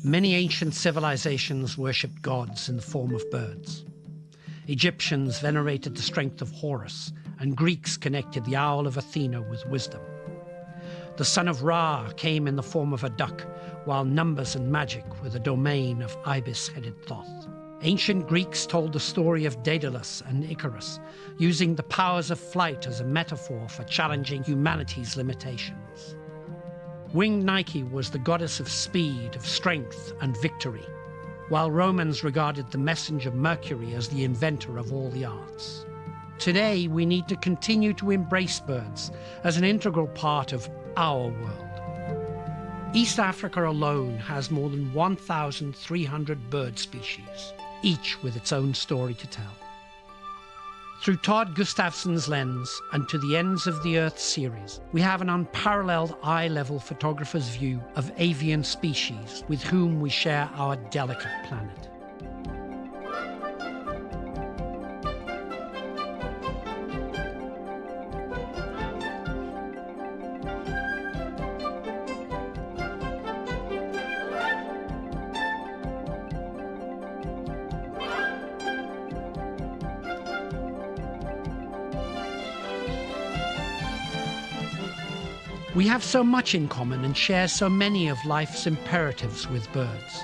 Many ancient civilizations worshipped gods in the form of birds. Egyptians venerated the strength of Horus, and Greeks connected the owl of Athena with wisdom. The son of Ra came in the form of a duck, while numbers and magic were the domain of ibis-headed Thoth. Ancient Greeks told the story of Daedalus and Icarus, using the powers of flight as a metaphor for challenging humanity's limitations. Winged Nike was the goddess of speed, of strength, and victory, while Romans regarded the messenger Mercury as the inventor of all the arts. Today, we need to continue to embrace birds as an integral part of our world. East Africa alone has more than 1,300 bird species, each with its own story to tell. Through Todd Gustafson's lens and To the Ends of the Earth series, we have an unparalleled eye-level photographer's view of avian species with whom we share our delicate planet. We have so much in common and share so many of life's imperatives with birds.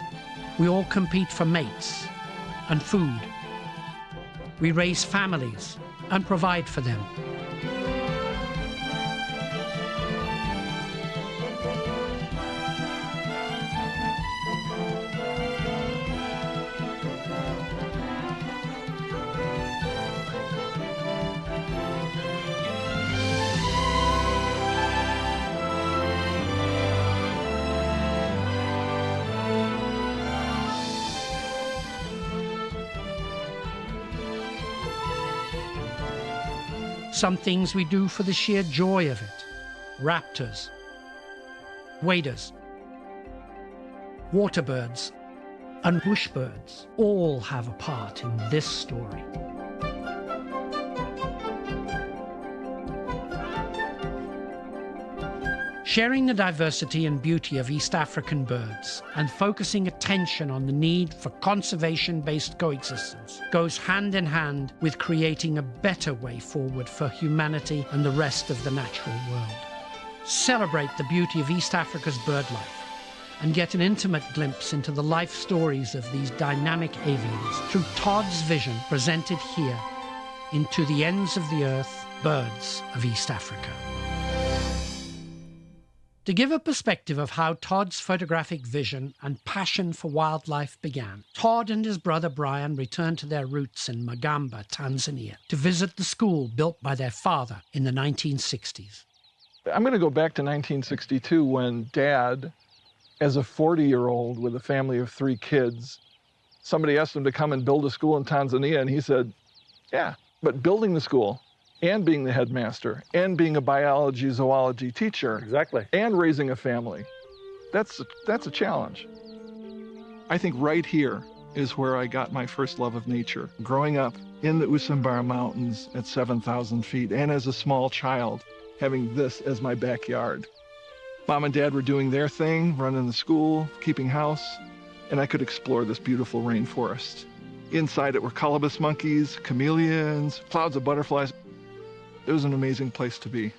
We all compete for mates and food. We raise families and provide for them. Some things we do for the sheer joy of it. Raptors, waders, waterbirds, and bushbirds all have a part in this story. Sharing the diversity and beauty of East African birds and focusing attention on the need for conservation-based coexistence goes hand in hand with creating a better way forward for humanity and the rest of the natural world. Celebrate the beauty of East Africa's bird life and get an intimate glimpse into the life stories of these dynamic avians through Todd's vision presented here in To the Ends of the Earth, Birds of East Africa. To give a perspective of how Todd's photographic vision and passion for wildlife began, Todd and his brother Brian returned to their roots in Magamba, Tanzania, to visit the school built by their father in the 1960s. I'm going to go back to 1962 when Dad, as a 40-year-old with a family of 3 kids, somebody asked him to come and build a school in Tanzania, and he said, yeah, but building the school and being the headmaster, and being a biology, zoology teacher. Exactly. And raising a family. That's a challenge. I think right here is where I got my first love of nature. Growing up in the Usambara Mountains at 7,000 feet, and as a small child, having this as my backyard. Mom and Dad were doing their thing, running the school, keeping house, and I could explore this beautiful rainforest. Inside it were colobus monkeys, chameleons, clouds of butterflies. It was an amazing place to be.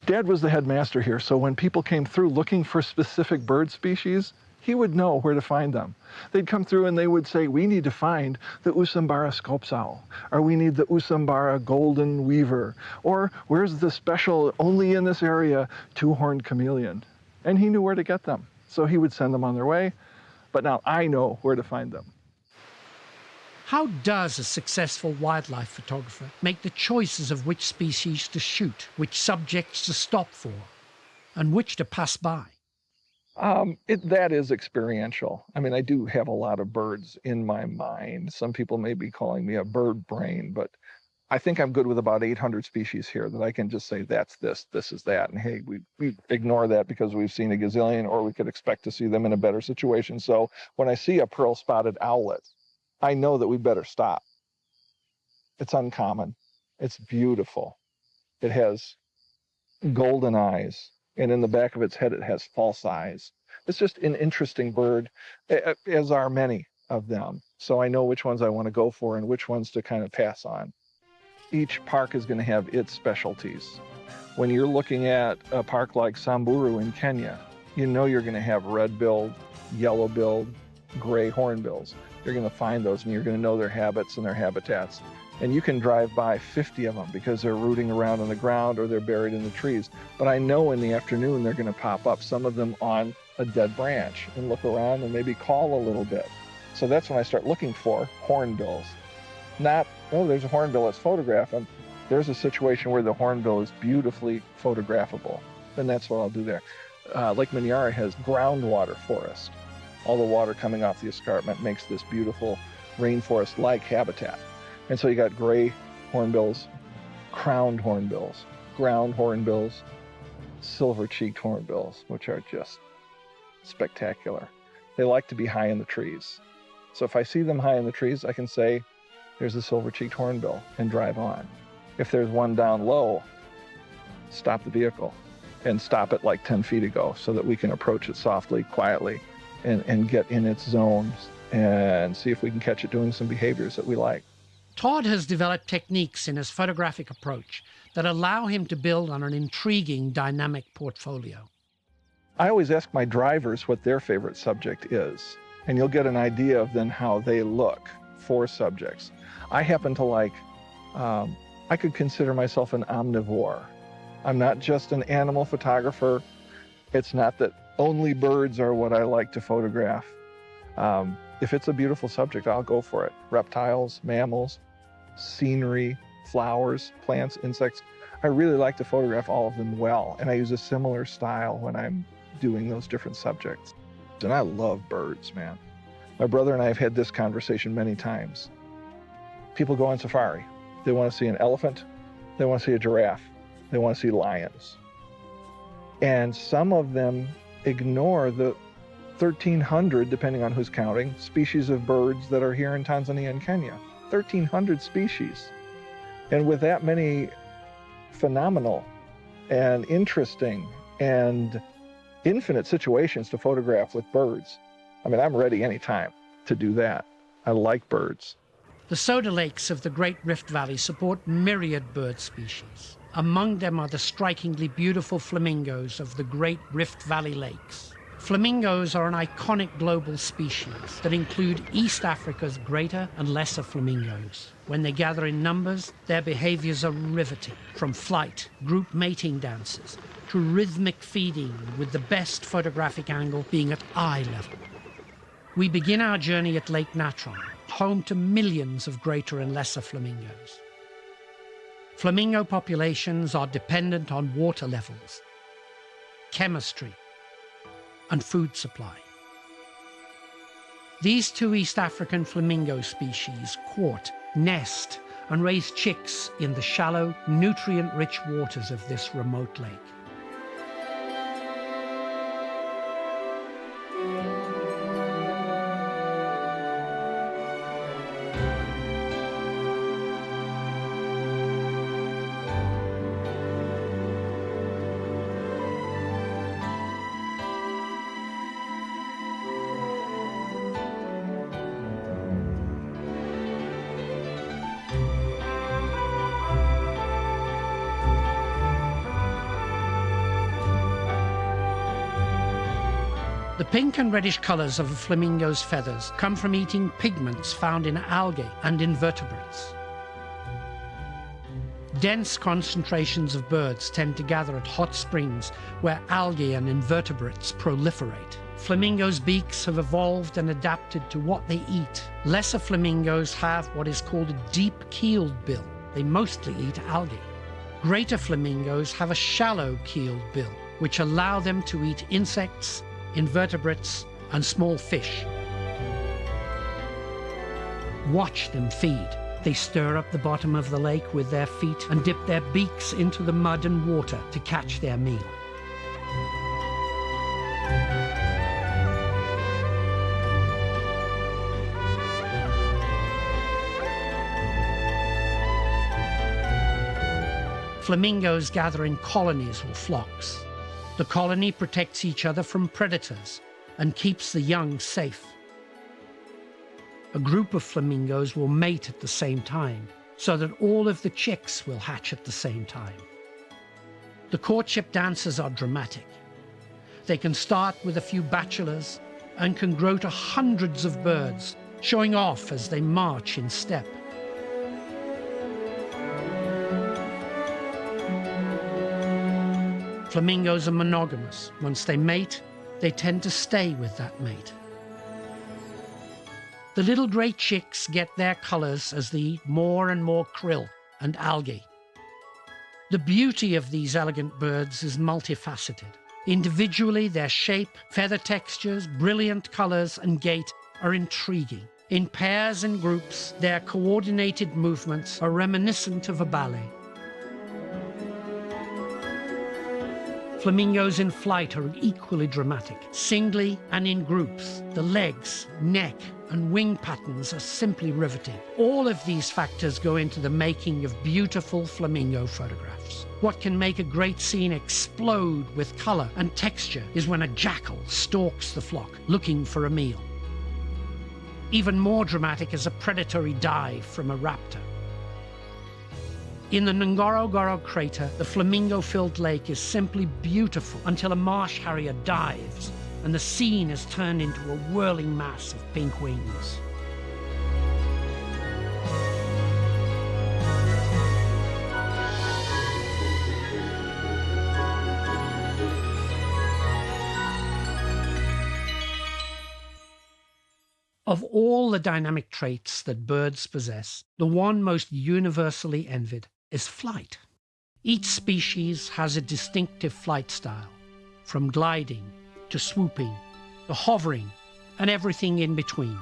Dad was the headmaster here, so when people came through looking for specific bird species, he would know where to find them. They'd come through and they would say, we need to find the Usambara scops owl, or we need the Usambara golden weaver, or where's the special, only in this area, 2-horned chameleon? And he knew where to get them, so he would send them on their way, but now I know where to find them. How does a successful wildlife photographer make the choices of which species to shoot, which subjects to stop for, and which to pass by? That is experiential. I mean, I do have a lot of birds in my mind. Some people may be calling me a bird brain, but I think I'm good with about 800 species here that I can just say, that's this is that. And hey, we ignore that because we've seen a gazillion, or we could expect to see them in a better situation. So when I see a pearl-spotted owlet, I know that we better stop. It's uncommon. It's beautiful. It has golden eyes, And in the back of its head, it has false eyes. It's just an interesting bird, as are many of them. So I know which ones I want to go for and which ones to kind of pass on. Each park is going to have its specialties. When you're looking at a park like Samburu in Kenya, you know you're going to have red-billed, yellow-billed, gray hornbills. You're going to find those, and you're going to know their habits and their habitats. And you can drive by 50 of them because they're rooting around on the ground or they're buried in the trees. But I know in the afternoon they're going to pop up, some of them on a dead branch, and look around and maybe call a little bit. So that's when I start looking for hornbills. Not, oh, there's a hornbill, let's photograph them. There's a situation where the hornbill is beautifully photographable, and that's what I'll do there. Lake Minyara has groundwater forest. All the water coming off the escarpment makes this beautiful rainforest-like habitat. And so you got gray hornbills, crowned hornbills, ground hornbills, silver-cheeked hornbills, which are just spectacular. They like to be high in the trees. So if I see them high in the trees, I can say, there's a silver-cheeked hornbill, and drive on. If there's one down low, stop the vehicle and stop it like 10 feet ago so that we can approach it softly, quietly, and get in its zones and see if we can catch it doing some behaviors that we like. Todd has developed techniques in his photographic approach that allow him to build on an intriguing, dynamic portfolio. I always ask my drivers what their favorite subject is, and you'll get an idea of then how they look for subjects. I happen to like, I could consider myself an omnivore. I'm not just an animal photographer. It's not that only birds are what I like to photograph. If it's a beautiful subject, I'll go for it. Reptiles, mammals, scenery, flowers, plants, insects. I really like to photograph all of them well, and I use a similar style when I'm doing those different subjects. And I love birds, man. My brother and I have had this conversation many times. People go on safari. They want to see an elephant. They want to see a giraffe. They want to see lions. And some of them ignore the 1,300, depending on who's counting, species of birds that are here in Tanzania and Kenya. 1,300 species. And with that many phenomenal and interesting and infinite situations to photograph with birds, I mean, I'm ready anytime to do that. I like birds. The soda lakes of the Great Rift Valley support myriad bird species. Among them are the strikingly beautiful flamingos of the Great Rift Valley lakes. Flamingos are an iconic global species that include East Africa's greater and lesser flamingos. When they gather in numbers, their behaviors are riveting, from flight, group mating dances, to rhythmic feeding, with the best photographic angle being at eye level. We begin our journey at Lake Natron, home to millions of greater and lesser flamingos. Flamingo populations are dependent on water levels, chemistry, and food supply. These two East African flamingo species court, nest, and raise chicks in the shallow, nutrient-rich waters of this remote lake. The pink and reddish colors of a flamingo's feathers come from eating pigments found in algae and invertebrates. Dense concentrations of birds tend to gather at hot springs where algae and invertebrates proliferate. Flamingos' beaks have evolved and adapted to what they eat. Lesser flamingos have what is called a deep-keeled bill. They mostly eat algae. Greater flamingos have a shallow-keeled bill, which allow them to eat insects, invertebrates, and small fish. Watch them feed. They stir up the bottom of the lake with their feet and dip their beaks into the mud and water to catch their meal. Flamingos gather in colonies or flocks. The colony protects each other from predators and keeps the young safe. A group of flamingos will mate at the same time, so that all of the chicks will hatch at the same time. The courtship dances are dramatic. They can start with a few bachelors and can grow to hundreds of birds, showing off as they march in step. Flamingos are monogamous. Once they mate, they tend to stay with that mate. The little grey chicks get their colours as they eat more and more krill and algae. The beauty of these elegant birds is multifaceted. Individually, their shape, feather textures, brilliant colours and gait are intriguing. In pairs and groups, their coordinated movements are reminiscent of a ballet. Flamingos in flight are equally dramatic. Singly and in groups, the legs, neck, and wing patterns are simply riveting. All of these factors go into the making of beautiful flamingo photographs. What can make a great scene explode with colour and texture is when a jackal stalks the flock, looking for a meal. Even more dramatic is a predatory dive from a raptor. In the Ngorongoro crater, the flamingo-filled lake is simply beautiful until a marsh harrier dives and the scene is turned into a whirling mass of pink wings. Of all the dynamic traits that birds possess, the one most universally envied is flight. Each species has a distinctive flight style, from gliding to swooping to hovering and everything in between.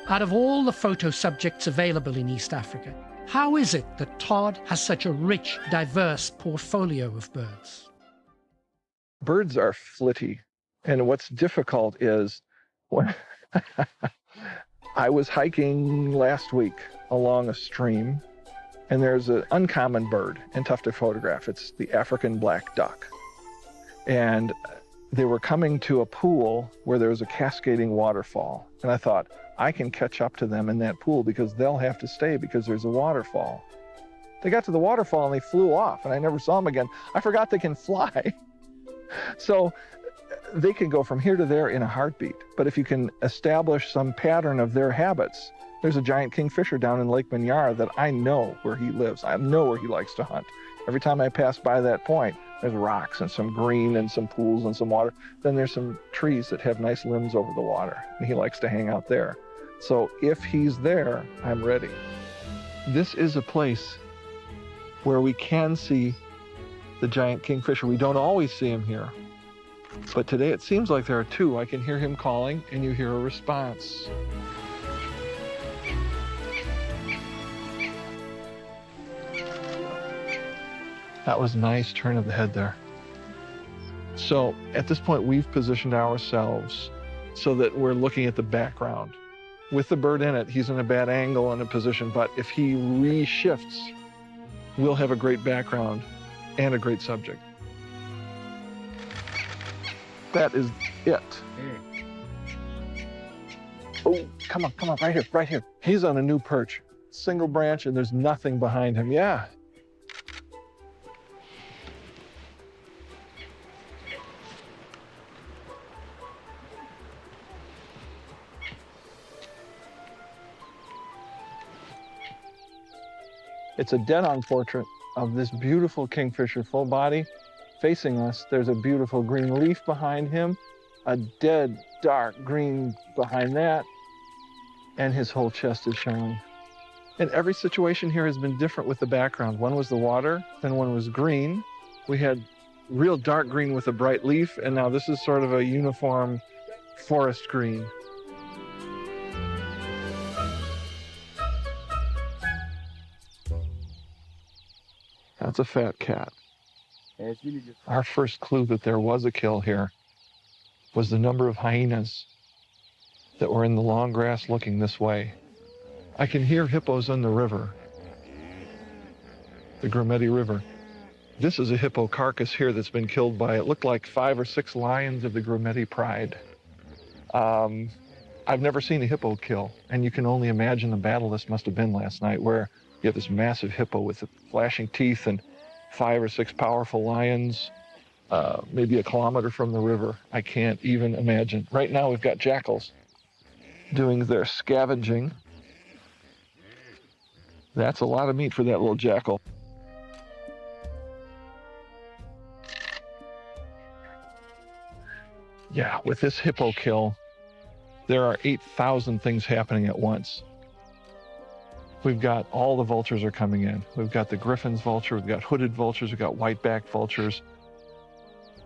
Out of all the photo subjects available in East Africa, how is it that Todd has such a rich, diverse portfolio of birds? Birds are flitty, and what's difficult is when I was hiking last week along a stream, and there's an uncommon bird and tough to photograph. It's the African black duck. And they were coming to a pool where there was a cascading waterfall. And I thought, I can catch up to them in that pool because they'll have to stay because there's a waterfall. They got to the waterfall and they flew off, and I never saw them again. I forgot they can fly. So they can go from here to there in a heartbeat. But if you can establish some pattern of their habits, there's a giant kingfisher down in Lake Minyara that I know where he lives. I know where he likes to hunt. Every time I pass by that point, there's rocks and some green and some pools and some water. Then there's some trees that have nice limbs over the water, and he likes to hang out there. So if he's there, I'm ready. This is a place where we can see the giant kingfisher. We don't always see him here, but today it seems like there are two. I can hear him calling, and you hear a response. That was a nice turn of the head there. So at this point, we've positioned ourselves so that we're looking at the background. With the bird in it, he's in a bad angle and a position, but if he reshifts, we'll have a great background and a great subject. That is it. Oh, come on, right here, right here. He's on a new perch, single branch, and there's nothing behind him. Yeah. It's a dead-on portrait of this beautiful kingfisher, full body. Facing us, there's a beautiful green leaf behind him, a dead dark green behind that, and his whole chest is showing. And every situation here has been different with the background. One was the water, then one was green. We had real dark green with a bright leaf, and now this is sort of a uniform forest green. That's a fat cat. Our first clue that there was a kill here was the number of hyenas that were in the long grass looking this way. I can hear hippos in the river, the Grumeti River. This is a hippo carcass here that's been killed by, it looked like 5 or 6 lions of the Grumeti pride. I've never seen a hippo kill, and you can only imagine the battle this must have been last night, where you have this massive hippo with flashing teeth and 5 or 6 powerful lions, maybe a kilometer from the river. I can't even imagine. Right now we've got jackals doing their scavenging. That's a lot of meat for that little jackal. Yeah, with this hippo kill, there are 8,000 things happening at once. We've got all the vultures are coming in. We've got the Griffin's vulture, we've got hooded vultures, we've got white-backed vultures.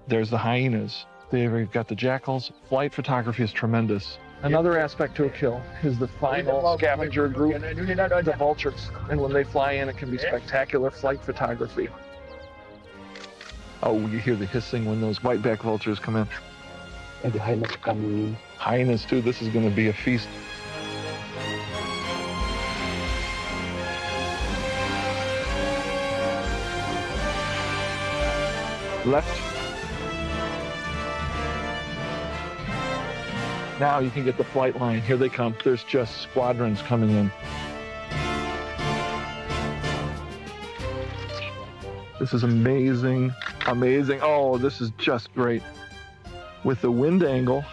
There's the hyenas. We've got the jackals. Flight photography is tremendous. Another aspect to a kill is the final scavenger group, the vultures. And when they fly in, it can be spectacular flight photography. Oh, you hear the hissing when those white-backed vultures come in. And the hyenas coming in. Hyenas too, this is going to be a feast. Left. Now you can get the flight line. Here they come. There's just squadrons coming in. This is amazing, amazing. Oh, this is just great. With the wind angle,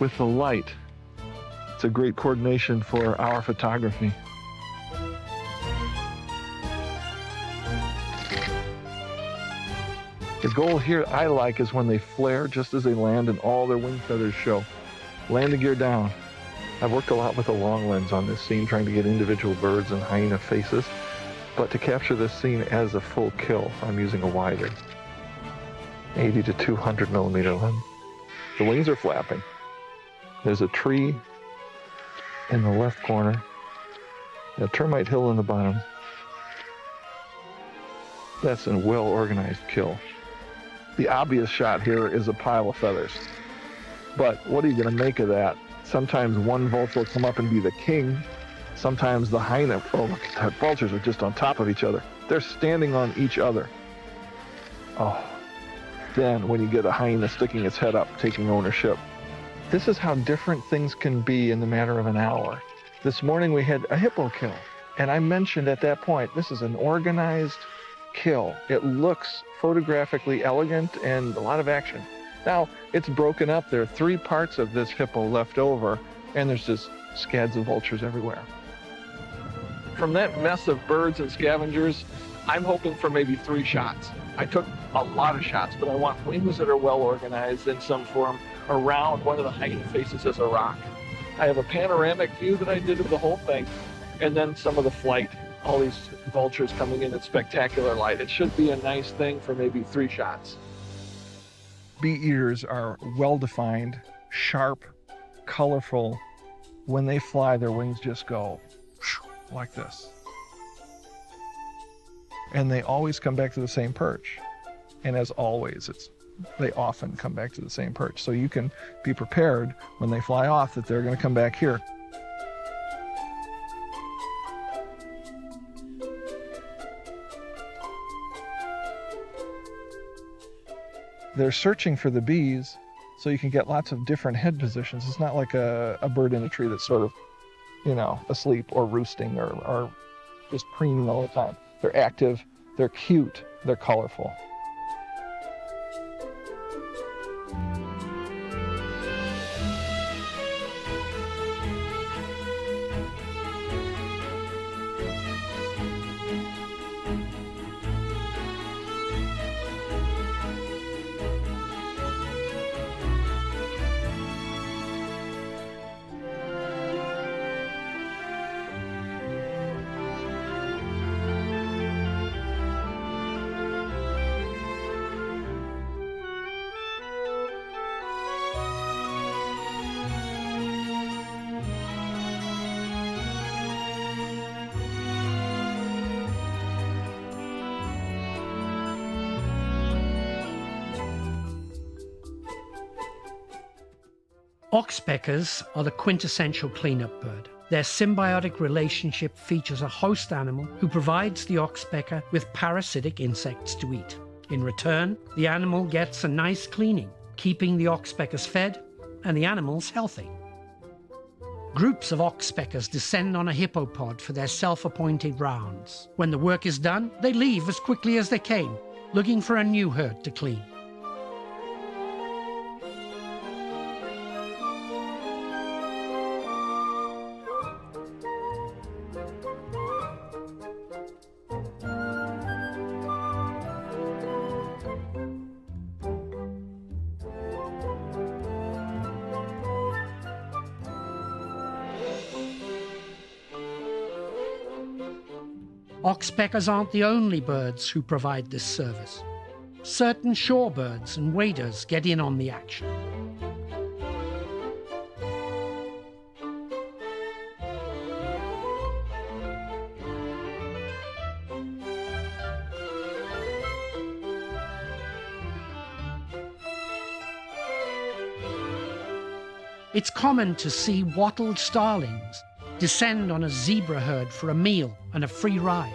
with the light, it's a great coordination for our photography. The goal here I like is when they flare just as they land and all their wing feathers show. Landing gear down. I've worked a lot with a long lens on this scene, trying to get individual birds and hyena faces. But to capture this scene as a full kill, I'm using a wider 80 to 200 millimeter lens. The wings are flapping. There's a tree in the left corner, a termite hill in the bottom. That's a well-organized kill. The obvious shot here is a pile of feathers. But what are you going to make of that? Sometimes one vulture will come up and be the king. Sometimes the hyena, oh look at that, vultures are just on top of each other. They're standing on each other. Oh, then when you get a hyena sticking its head up, taking ownership. This is how different things can be in the matter of an hour. This morning we had a hippo kill. And I mentioned at that point, this is an organized kill. It looks photographically elegant and a lot of action. Now, it's broken up. There are 3 parts of this hippo left over, and there's just scads of vultures everywhere. From that mess of birds and scavengers, I'm hoping for maybe 3 shots. I took a lot of shots, but I want wings that are well organized in some form around one of the hyena faces as a rock. I have a panoramic view that I did of the whole thing, and then some of the flight, all these vultures coming in spectacular light. It should be a nice thing for maybe 3 shots. Bee ears are well-defined, sharp, colorful. When they fly, their wings just go like this. And they always come back to the same perch. And as always, they often come back to the same perch. So you can be prepared when they fly off that they're going to come back here. They're searching for the bees, so you can get lots of different head positions. It's not like a bird in a tree that's sort of, asleep or roosting or just preening all the time. They're active, they're cute, they're colorful. Oxpeckers are the quintessential cleanup bird. Their symbiotic relationship features a host animal who provides the oxpecker with parasitic insects to eat. In return, the animal gets a nice cleaning, keeping the oxpeckers fed and the animals healthy. Groups of oxpeckers descend on a hippopod for their self-appointed rounds. When the work is done, they leave as quickly as they came, looking for a new herd to clean. Oxpeckers aren't the only birds who provide this service. Certain shorebirds and waders get in on the action. It's common to see wattled starlings descend on a zebra herd for a meal and a free ride.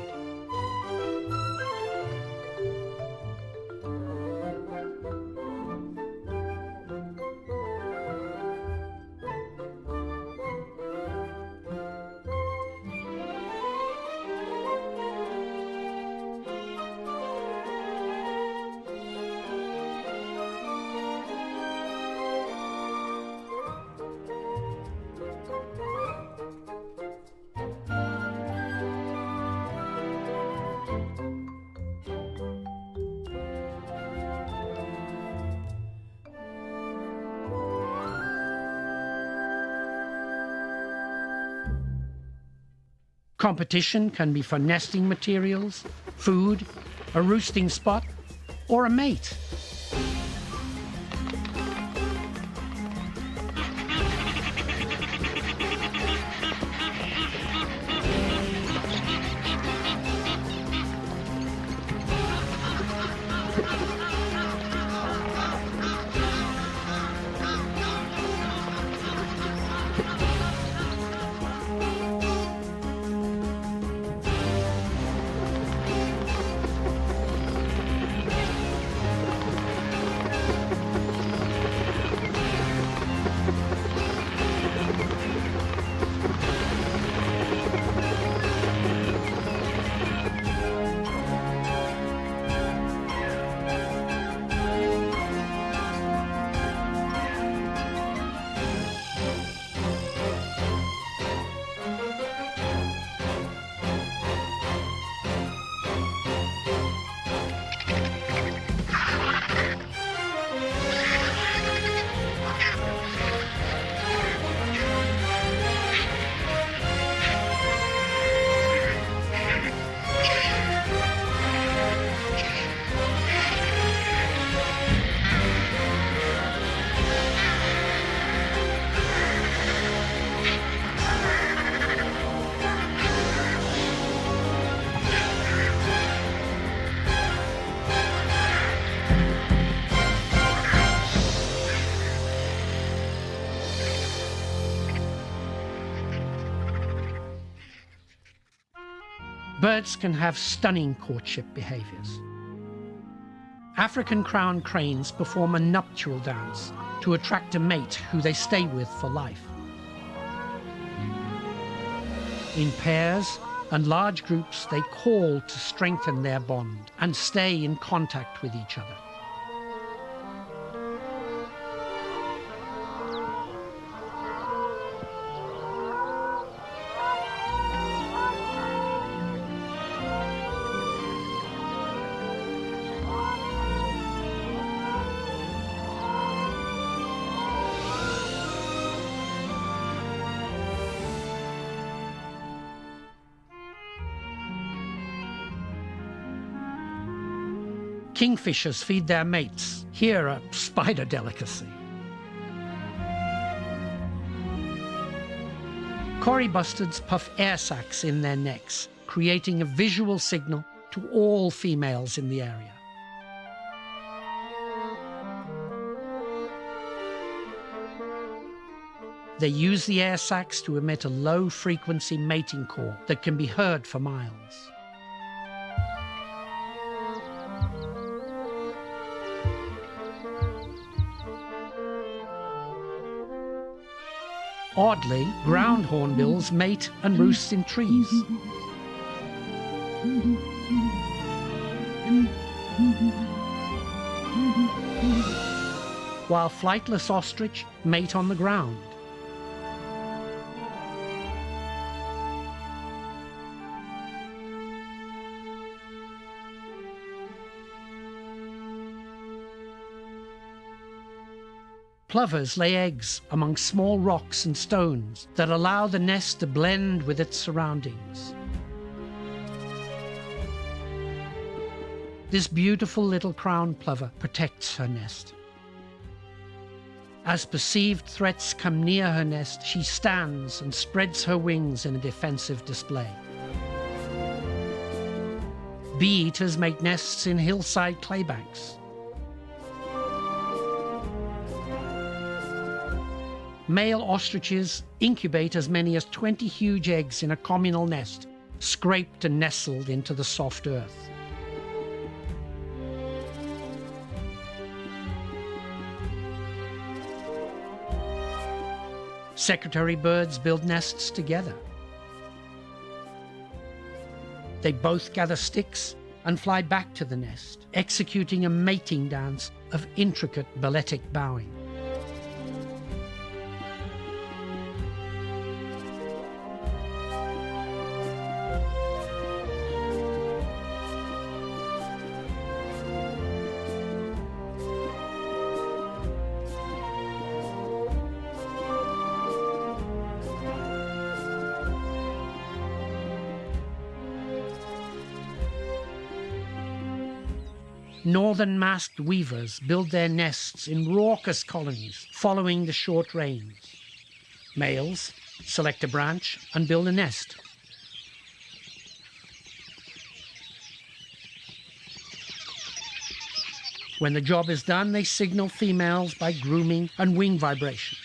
Competition can be for nesting materials, food, a roosting spot, or a mate. Birds can have stunning courtship behaviors. African crowned cranes perform a nuptial dance to attract a mate who they stay with for life. In pairs and large groups, they call to strengthen their bond and stay in contact with each other. Kingfishers feed their mates, here a spider delicacy. Cory bustards puff air sacs in their necks, creating a visual signal to all females in the area. They use the air sacs to emit a low-frequency mating call that can be heard for miles. Oddly, ground hornbills mate and roost in trees. While flightless ostrich mate on the ground. Plovers lay eggs among small rocks and stones that allow the nest to blend with its surroundings. This beautiful little crown plover protects her nest. As perceived threats come near her nest, she stands and spreads her wings in a defensive display. Bee-eaters make nests in hillside claybanks. Male ostriches incubate as many as 20 huge eggs in a communal nest, scraped and nestled into the soft earth. Secretary birds build nests together. They both gather sticks and fly back to the nest, executing a mating dance of intricate balletic bowing. Northern masked weavers build their nests in raucous colonies following the short rains. Males select a branch and build a nest. When the job is done, they signal females by grooming and wing vibration.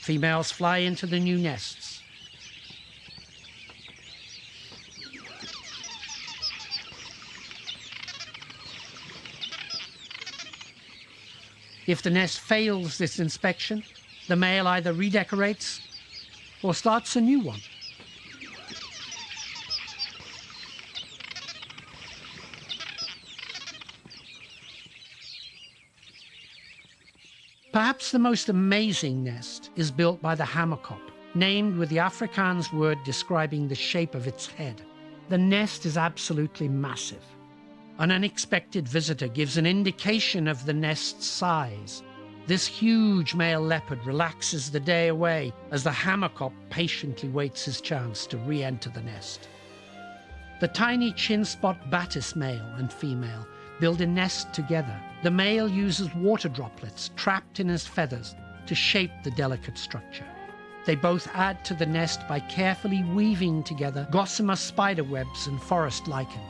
Females fly into the new nests. If the nest fails this inspection, the male either redecorates or starts a new one. Perhaps the most amazing nest is built by the Hammerkop, named with the Afrikaans word describing the shape of its head. The nest is absolutely massive. An unexpected visitor gives an indication of the nest's size. This huge male leopard relaxes the day away as the Hammerkop patiently waits his chance to re-enter the nest. The tiny chin-spot batis male and female build a nest together. The male uses water droplets trapped in his feathers to shape the delicate structure. They both add to the nest by carefully weaving together gossamer spider webs and forest lichens.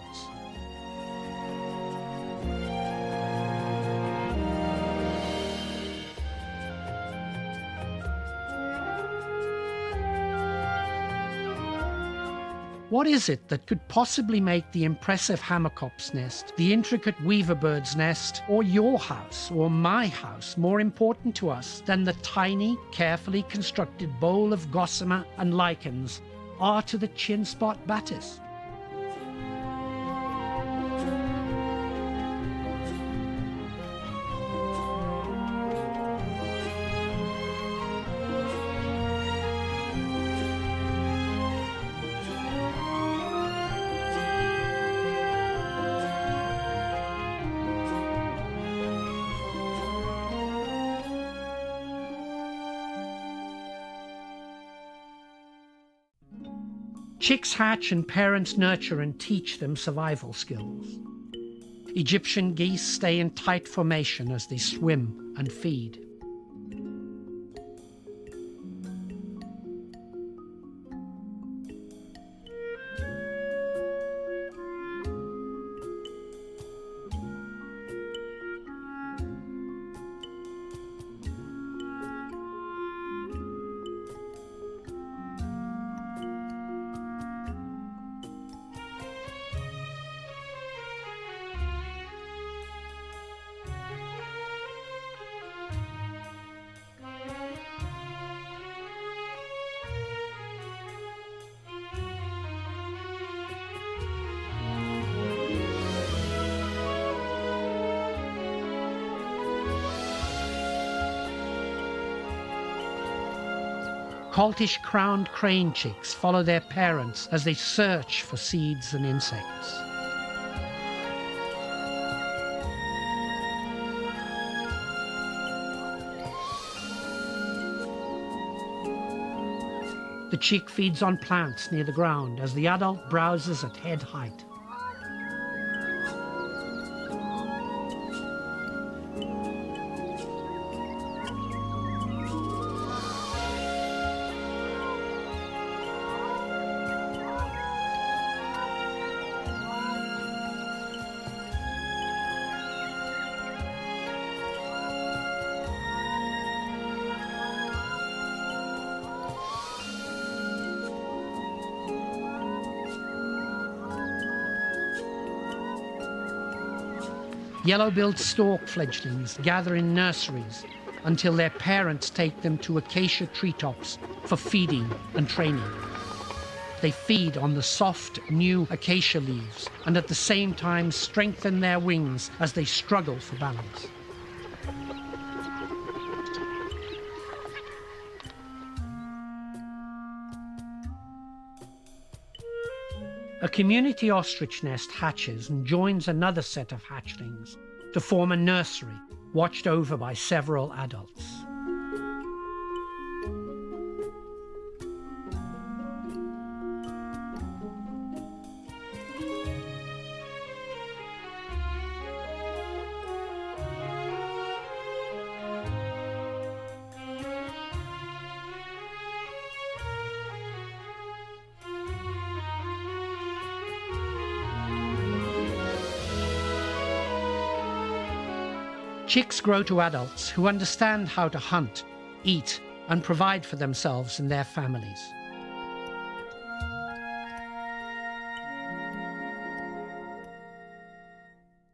What is it that could possibly make the impressive Hammerkop's nest, the intricate weaver bird's nest, or your house, or my house, more important to us than the tiny, carefully constructed bowl of gossamer and lichens are to the chin spot batis? Chicks hatch and parents nurture and teach them survival skills. Egyptian geese stay in tight formation as they swim and feed. Cultish crowned crane chicks follow their parents as they search for seeds and insects. The chick feeds on plants near the ground as the adult browses at head height. Yellow-billed stork fledglings gather in nurseries until their parents take them to acacia treetops for feeding and training. They feed on the soft, new acacia leaves and at the same time strengthen their wings as they struggle for balance. A community ostrich nest hatches and joins another set of hatchlings to form a nursery watched over by several adults. Chicks grow to adults who understand how to hunt, eat, and provide for themselves and their families.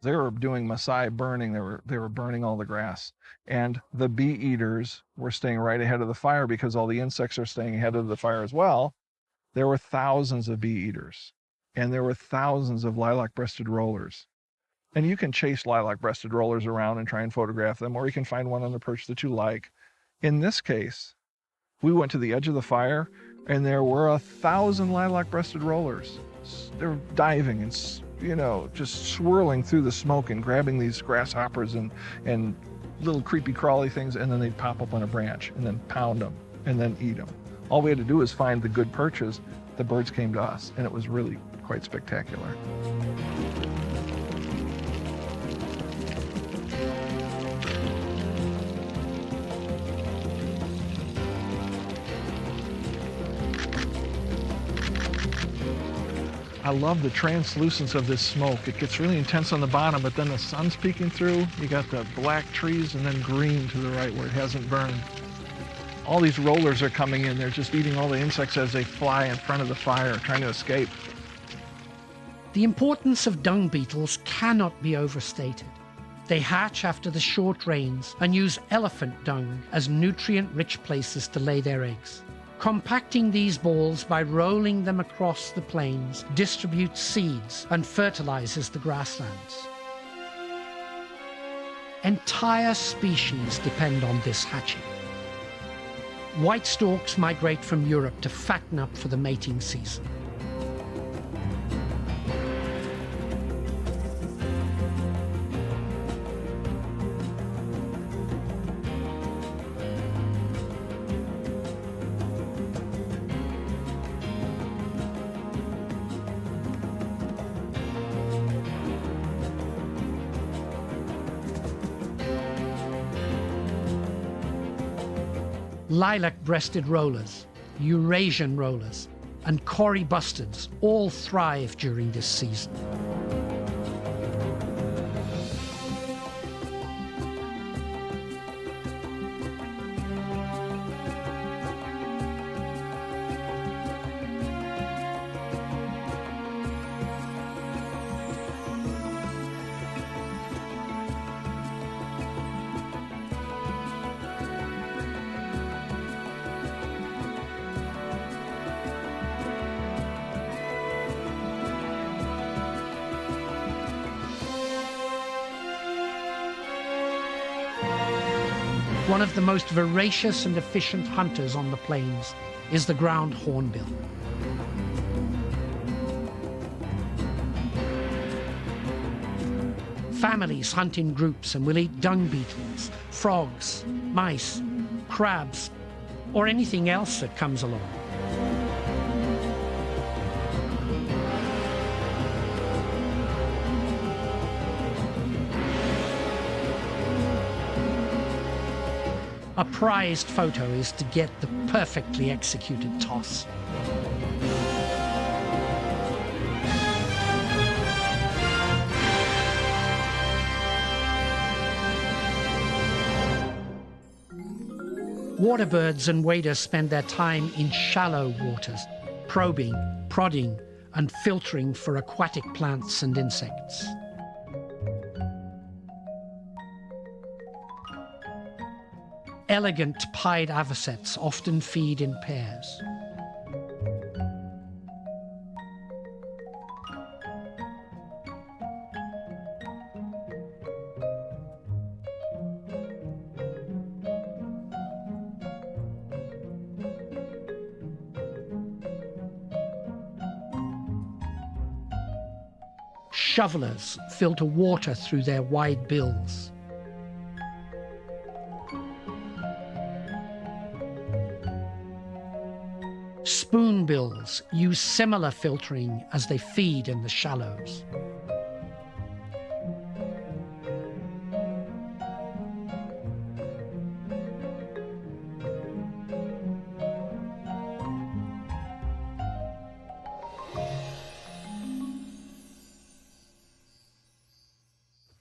They were doing Maasai burning. They were burning all the grass. And the bee eaters were staying right ahead of the fire because all the insects are staying ahead of the fire as well. There were thousands of bee eaters, and there were thousands of lilac-breasted rollers. And you can chase lilac-breasted rollers around and try and photograph them, or you can find one on the perch that you like. In this case, we went to the edge of the fire, and there were 1,000 lilac-breasted rollers. They were diving and, just swirling through the smoke and grabbing these grasshoppers and little creepy crawly things, and then they'd pop up on a branch and then pound them and then eat them. All we had to do was find the good perches. The birds came to us, and it was really quite spectacular. I love the translucence of this smoke. It gets really intense on the bottom, but then the sun's peeking through. You got the black trees and then green to the right where it hasn't burned. All these rollers are coming in. They're just eating all the insects as they fly in front of the fire, trying to escape. The importance of dung beetles cannot be overstated. They hatch after the short rains and use elephant dung as nutrient-rich places to lay their eggs. Compacting these balls by rolling them across the plains distributes seeds and fertilizes the grasslands. Entire species depend on this hatching. White storks migrate from Europe to fatten up for the mating season. Lilac-breasted rollers, Eurasian rollers, and Cory Bustards all thrive during this season. One of the most voracious and efficient hunters on the plains is the ground hornbill. Families hunt in groups and will eat dung beetles, frogs, mice, crabs, or anything else that comes along. A prized photo is to get the perfectly executed toss. Waterbirds and waders spend their time in shallow waters, probing, prodding, and filtering for aquatic plants and insects. Elegant pied avocets often feed in pairs. Shovelers filter water through their wide bills. Spoonbills use similar filtering as they feed in the shallows.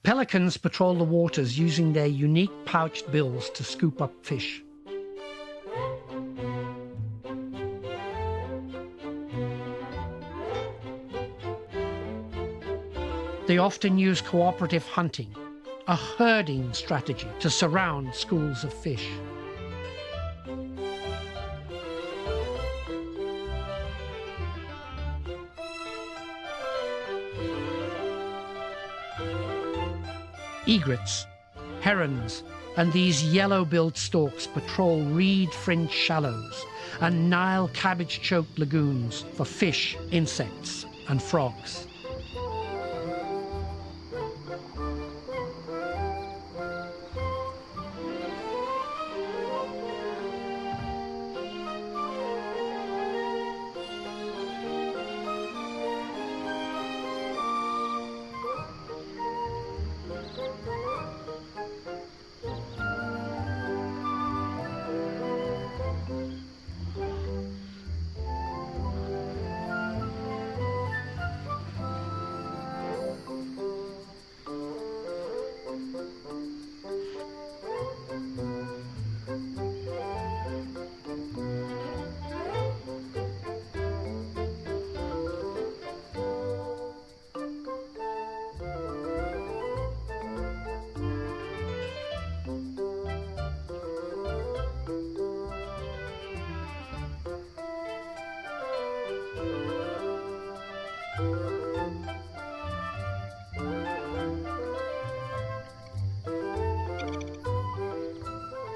Pelicans patrol the waters using their unique pouched bills to scoop up fish. They often use cooperative hunting, a herding strategy to surround schools of fish. Egrets, herons, and these yellow-billed storks patrol reed-fringed shallows and Nile cabbage-choked lagoons for fish, insects, and frogs.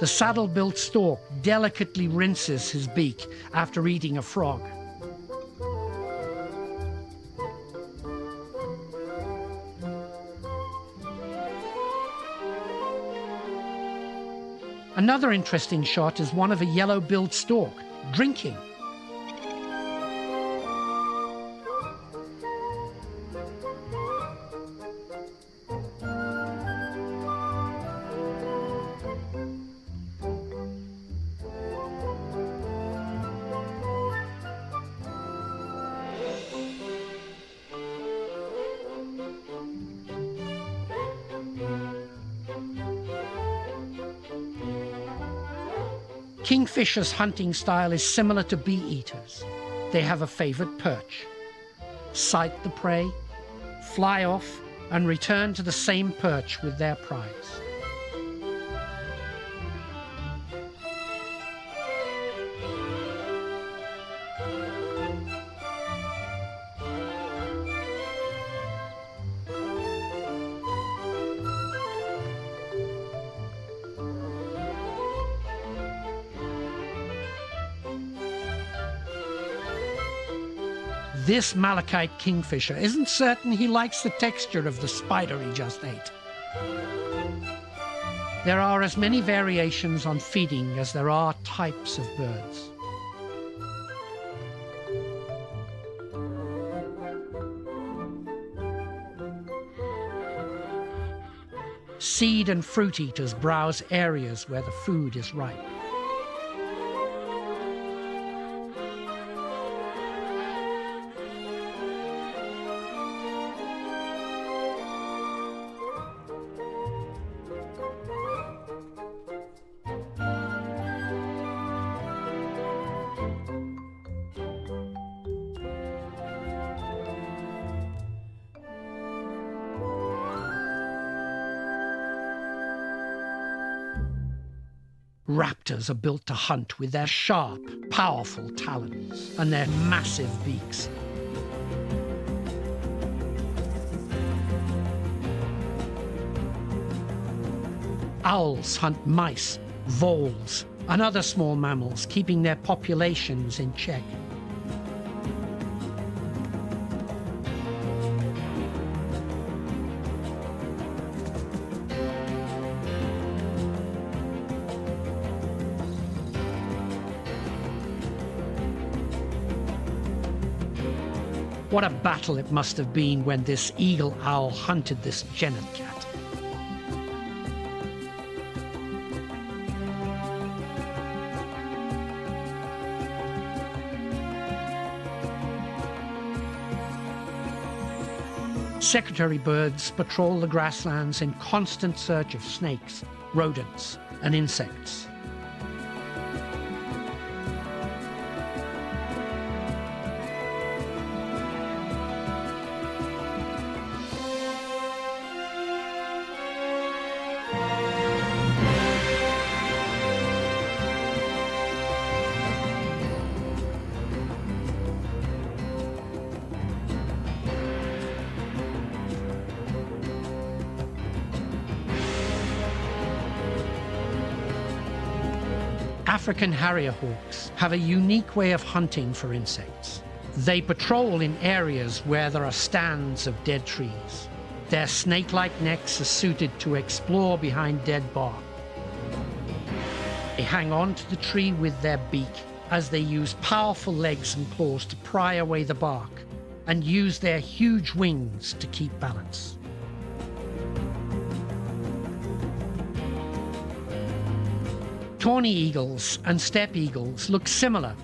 The saddle-billed stork delicately rinses his beak after eating a frog. Another interesting shot is one of a yellow-billed stork drinking. Kingfishers' hunting style is similar to bee eaters. They have a favorite perch. Sight the prey, fly off, and return to the same perch with their prize. This malachite kingfisher isn't certain he likes the texture of the spider he just ate. There are as many variations on feeding as there are types of birds. Seed and fruit eaters browse areas where the food is ripe. Raptors are built to hunt with their sharp, powerful talons and their massive beaks. Owls hunt mice, voles, and other small mammals, keeping their populations in check. What a battle it must have been when this eagle owl hunted this genet cat. Secretary birds patrol the grasslands in constant search of snakes, rodents, and insects. African Harrier hawks have a unique way of hunting for insects. They patrol in areas where there are stands of dead trees. Their snake-like necks are suited to explore behind dead bark. They hang on to the tree with their beak as they use powerful legs and claws to pry away the bark and use their huge wings to keep balance. Tawny eagles and steppe eagles look similar,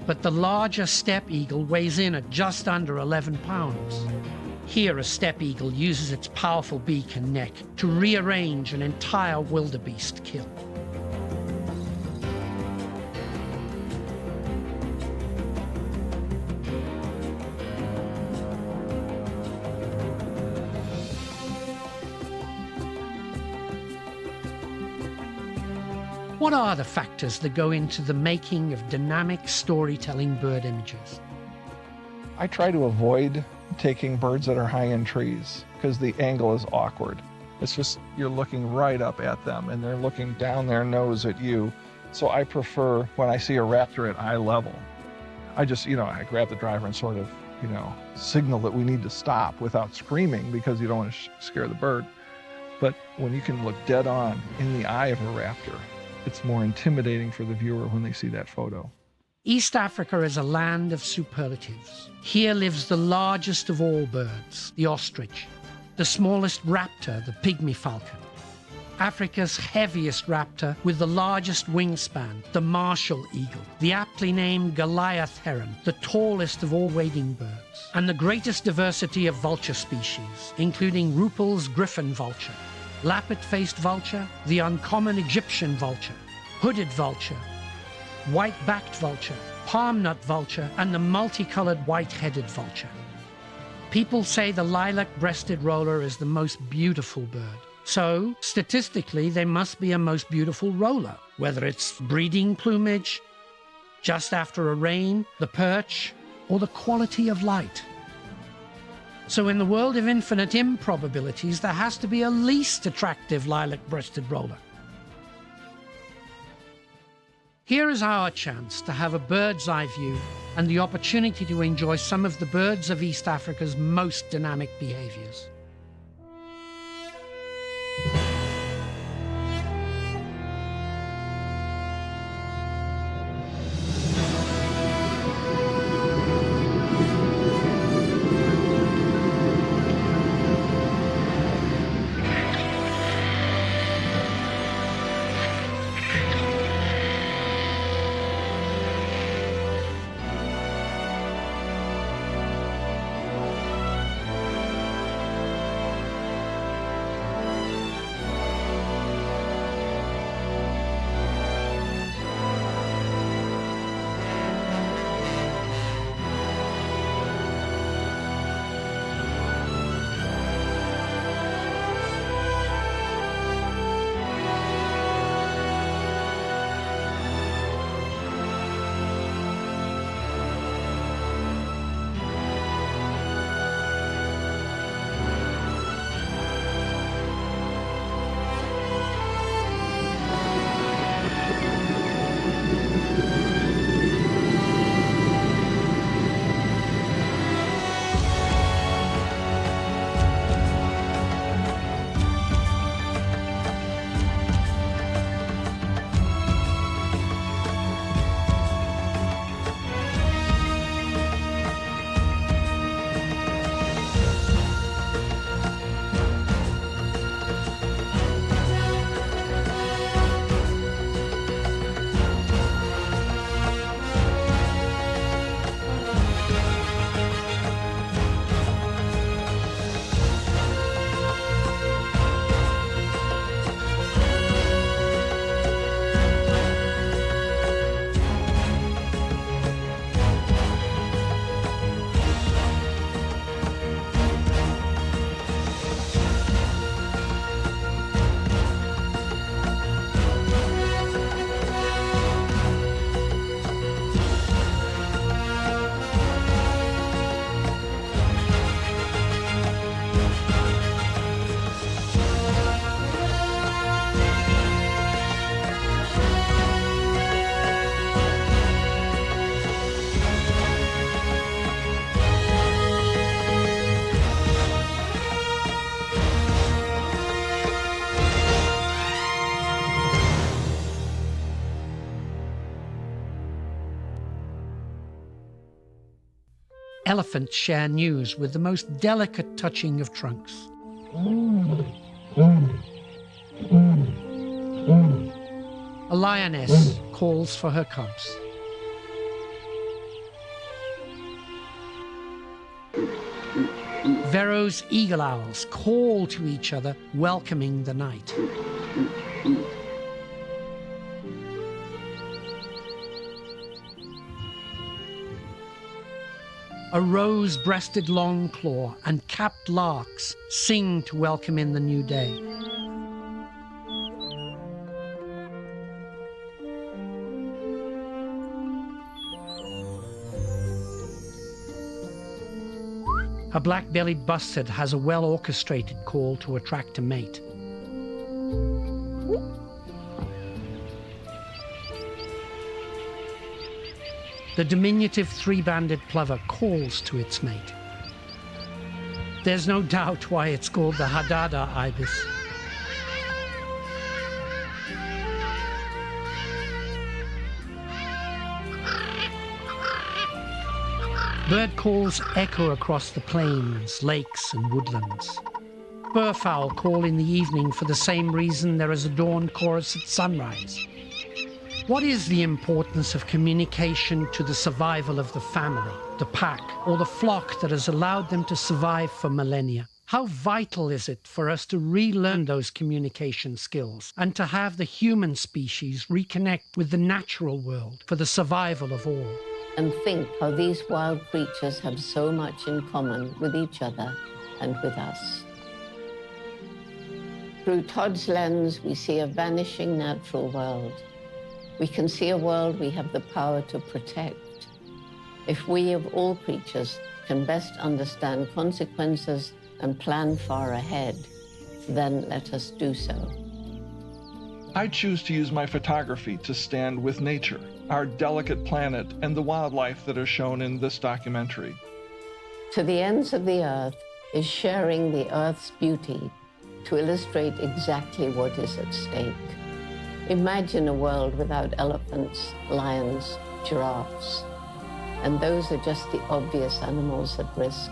but the larger steppe eagle weighs in at just under 11 pounds. Here, a steppe eagle uses its powerful beak and neck to rearrange an entire wildebeest kill. What are the factors that go into the making of dynamic storytelling bird images? I try to avoid taking birds that are high in trees because the angle is awkward. It's just you're looking right up at them and they're looking down their nose at you. So I prefer when I see a raptor at eye level, I just, I grab the driver and sort of, signal that we need to stop without screaming because you don't want to scare the bird. But when you can look dead on in the eye of a raptor, it's more intimidating for the viewer when they see that photo. East Africa is a land of superlatives. Here lives the largest of all birds, the ostrich, the smallest raptor, the pygmy falcon, Africa's heaviest raptor with the largest wingspan, the Marshall eagle, the aptly named Goliath heron, the tallest of all wading birds, and the greatest diversity of vulture species, including Ruppel's griffon vulture, lappet-faced vulture, the uncommon Egyptian vulture, hooded vulture, white-backed vulture, palm nut vulture, and the multicolored white-headed vulture. People say the lilac-breasted roller is the most beautiful bird. So, statistically, there must be a most beautiful roller, whether it's breeding plumage, just after a rain, the perch, or the quality of light. So in the world of infinite improbabilities, there has to be a least attractive lilac-breasted roller. Here is our chance to have a bird's eye view and the opportunity to enjoy some of the birds of East Africa's most dynamic behaviors. Elephants share news with the most delicate touching of trunks. A lioness calls for her cubs. Vero's eagle owls call to each other, welcoming the night. A rose-breasted longclaw and capped larks sing to welcome in the new day. A black-bellied bustard has a well-orchestrated call to attract a mate. the diminutive three-banded plover calls to its mate. There's no doubt why it's called the Hadada ibis. Bird calls echo across the plains, lakes, and woodlands. Burfowl call in the evening for the same reason there is a dawn chorus at sunrise. What is the importance of communication to the survival of the family, the pack, or the flock that has allowed them to survive for millennia? How vital is it for us to relearn those communication skills and to have the human species reconnect with the natural world for the survival of all? And think how these wild creatures have so much in common with each other and with us. Through Todd's lens, we see a vanishing natural world. We can see a world we have the power to protect. If we, of all creatures, can best understand consequences and plan far ahead, then let us do so. I choose to use my photography to stand with nature, our delicate planet, and the wildlife that are shown in this documentary. To the ends of the earth is sharing the earth's beauty to illustrate exactly what is at stake. Imagine a world without elephants, lions, giraffes, and those are just the obvious animals at risk.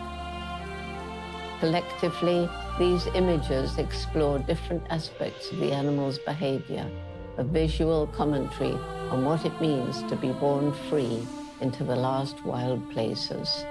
Collectively, these images explore different aspects of the animal's behavior, a visual commentary on what it means to be born free into the last wild places.